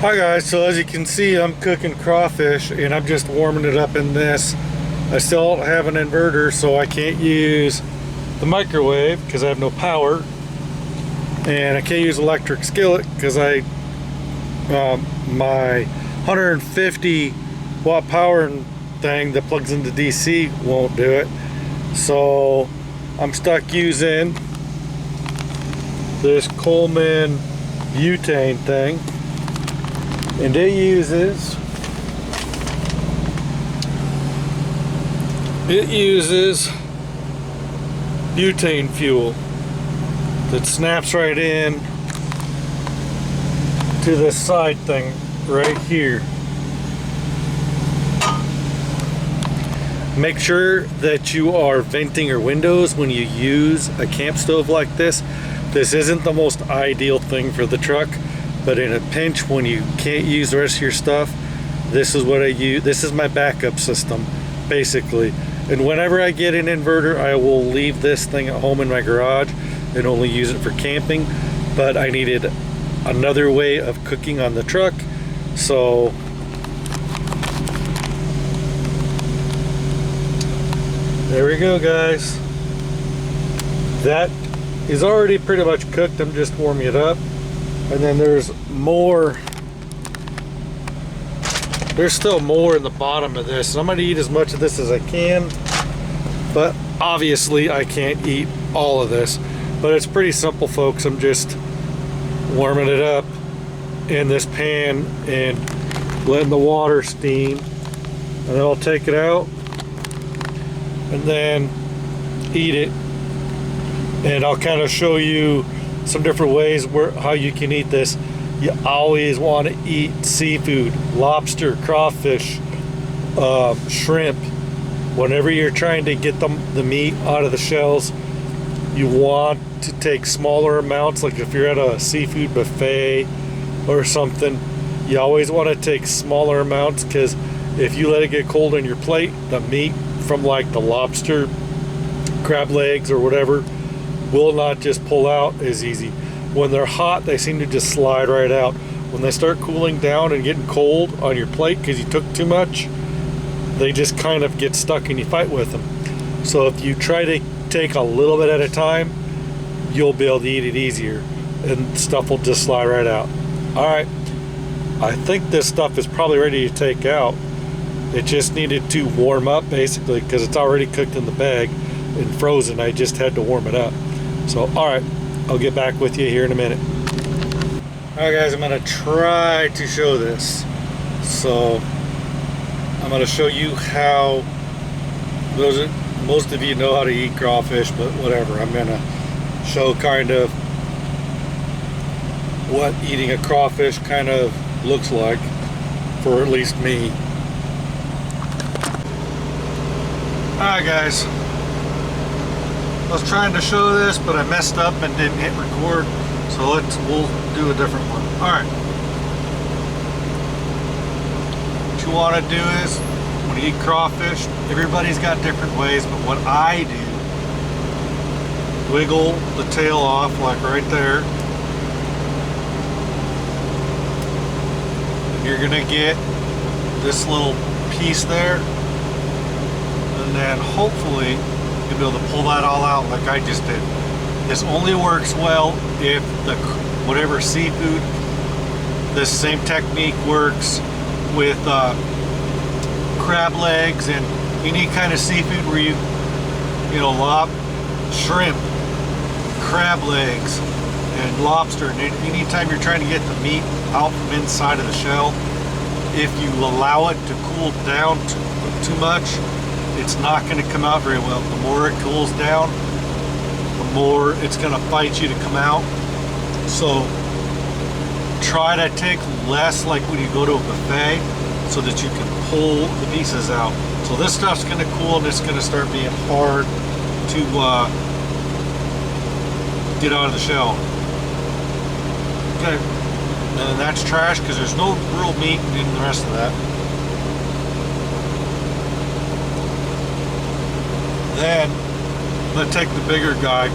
Hi guys, so as you can see I'm cooking crawfish and I'm just warming it up in this. I still have an inverter, so I can't use the microwave because I have no power, and I can't use electric skillet because my 150 watt power thing that plugs into DC won't do it. So I'm stuck using this Coleman butane thing, and it uses butane fuel that snaps right in to this side thing right here. Make sure that you are venting your windows when you use a camp stove like this. This isn't the most ideal thing for the truck, but in a pinch when you can't use the rest of your stuff, this is what I use. This is my backup system basically. And whenever I get an inverter, I will leave this thing at home in my garage and only use it for camping. But I needed another way of cooking on the truck, so there we go, guys. That is already pretty much cooked. I'm just warming it up. And then there's more. There's still more in the bottom of this. And I'm going to eat as much of this as I can. But obviously I can't eat all of this. But it's pretty simple, folks. I'm just warming it up in this pan and letting the water steam. And then I'll take it out and then eat it. And I'll kind of show you some different ways how you can eat this. You always want to eat seafood, lobster, crawfish, shrimp. Whenever you're trying to get the meat out of the shells, you want to take smaller amounts. Like if you're at a seafood buffet or something, you always want to take smaller amounts, because if you let it get cold on your plate, the meat from like the lobster, crab legs or whatever will not just pull out as easy. When they're hot, they seem to just slide right out. When they start cooling down and getting cold on your plate because you took too much, they just kind of get stuck and you fight with them. So if you try to take a little bit at a time, you'll be able to eat it easier and stuff will just slide right out. Alright, I think this stuff is probably ready to take out. It just needed to warm up basically because it's already cooked in the bag and frozen. I just had to warm it up. So alright, I'll get back with you here in a minute. Alright guys, I'm going to try to show this. So I'm going to show you how, most of you know how to eat crawfish, but whatever. I'm going to show kind of what eating a crawfish kind of looks like, for at least me. Alright guys, I was trying to show this, but I messed up and didn't hit record, so we'll do a different one. Alright. What you want to do is, when you eat crawfish, everybody's got different ways, but what I do, wiggle the tail off like right there. You're going to get this little piece there, and then hopefully you'll be able to pull that all out like I just did. This only works well if whatever seafood. This same technique works with crab legs and any kind of seafood where you shrimp, crab legs, and lobster. And anytime you're trying to get the meat out from inside of the shell, if you allow it to cool down too much, it's not going to come out very well. The more it cools down, the more it's going to fight you to come out. So try to take less, like when you go to a buffet, so that you can pull the pieces out. So this stuff's going to cool and it's going to start being hard to get out of the shell. Okay, and that's trash because there's no real meat in the rest of that. Then I'm going to take the bigger guy.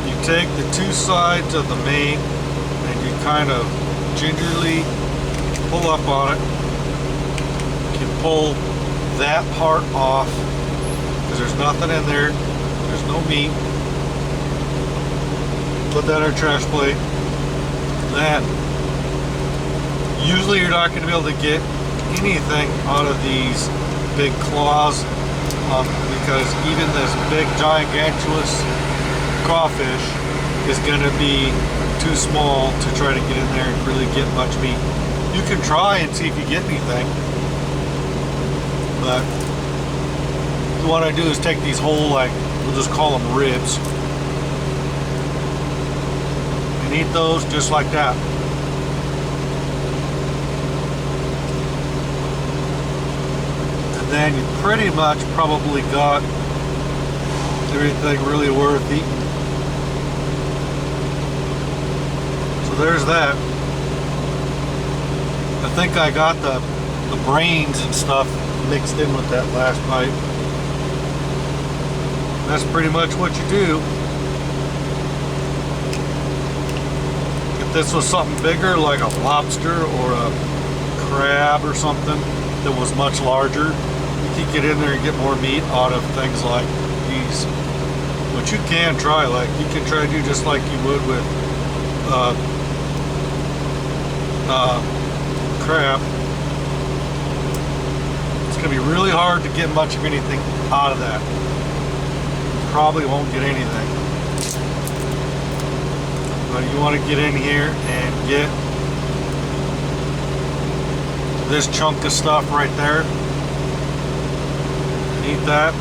You take the two sides of the mane and you kind of gingerly pull up on it. You can pull that part off because there's nothing in there. There's no meat. Put that in our trash plate. Then, usually you're not going to be able to get anything out of these big claws because even this big gigantuous crawfish is going to be too small to try to get in there and really get much meat. You can try and see if you get anything, but what you want to do is take these whole, like, we'll just call them ribs, and eat those just like that. And then you pretty much probably got everything really worth eating. So there's that. I think I got the brains and stuff mixed in with that last bite. That's pretty much what you do. If this was something bigger, like a lobster or a crab or something that was much larger, you could get in there and get more meat out of things like these. But you can try, like you can try to do just like you would with crab. It's going to be really hard to get much of anything out of that. You probably won't get anything. But you want to get in here and get this chunk of stuff right there. Eat that.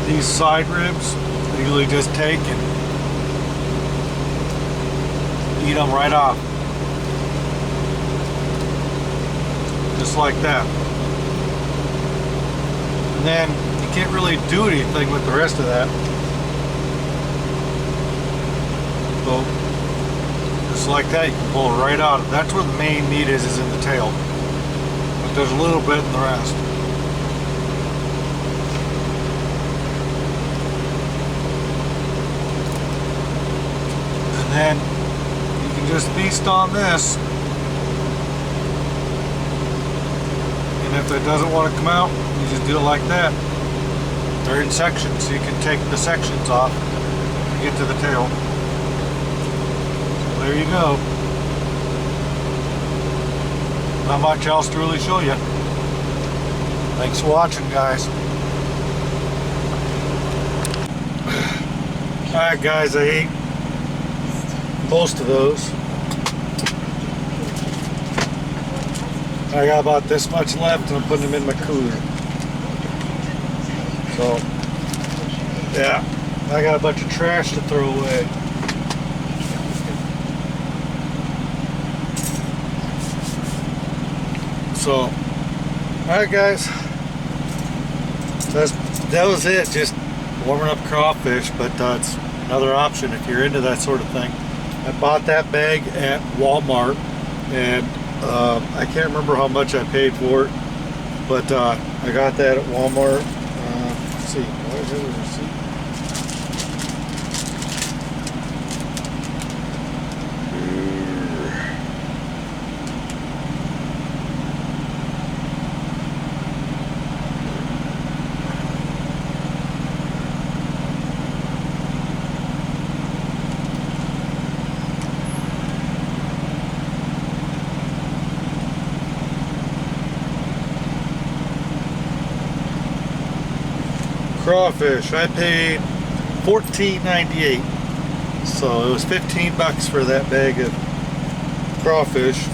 These side ribs, I usually just take and eat them right off. Just like that. And then you can't really do anything with the rest of that. So, just like that, you can pull it right out. That's where the main meat is in the tail. But there's a little bit in the rest. And you can just feast on this, and if it doesn't want to come out, you just do it like that. They're in sections, so you can take the sections off to get to the tail. So there you go. Not much else to really show you. Thanks for watching, guys. Alright guys, I ate most of those. I got about this much left and I'm putting them in my cooler. So, yeah, I got a bunch of trash to throw away. So, alright guys, that was it, just warming up crawfish, but it's another option if you're into that sort of thing. I bought that bag at Walmart, and I can't remember how much I paid for it, but I got that at Walmart. Let's see, what is it? Receipt? Crawfish, I paid $14.98, so it was 15 bucks for that bag of crawfish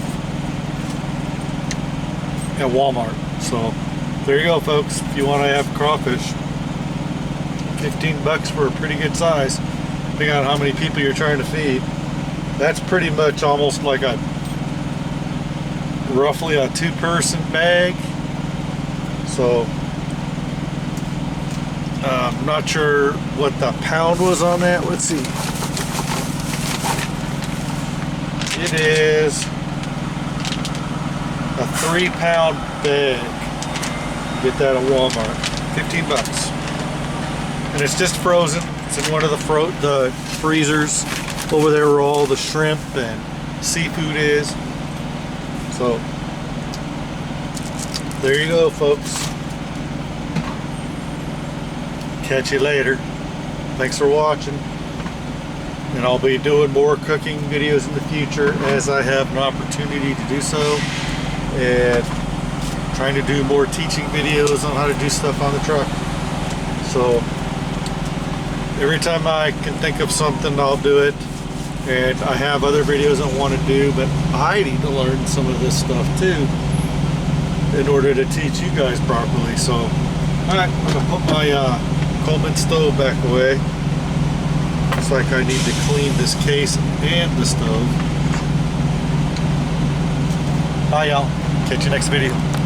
at Walmart. So there you go, folks. If you want to have crawfish, 15 bucks for a pretty good size, depending on how many people you're trying to feed. That's pretty much almost like a roughly a two-person bag. So I'm not sure what the pound was on that. Let's see. It is a 3-pound bag. Get that at Walmart. 15 bucks. and it's just frozen. It's in one of the freezers over there where all the shrimp and seafood is. So there you go, folks. Catch you later. Thanks for watching. And I'll be doing more cooking videos in the future as I have an opportunity to do so, and trying to do more teaching videos on how to do stuff on the truck. So every time I can think of something, I'll do it. And I have other videos I want to do, but I need to learn some of this stuff too in order to teach you guys properly. So alright, I'm gonna put my Coleman stove back away. Looks like I need to clean this case and the stove. Bye y'all. Catch you next video.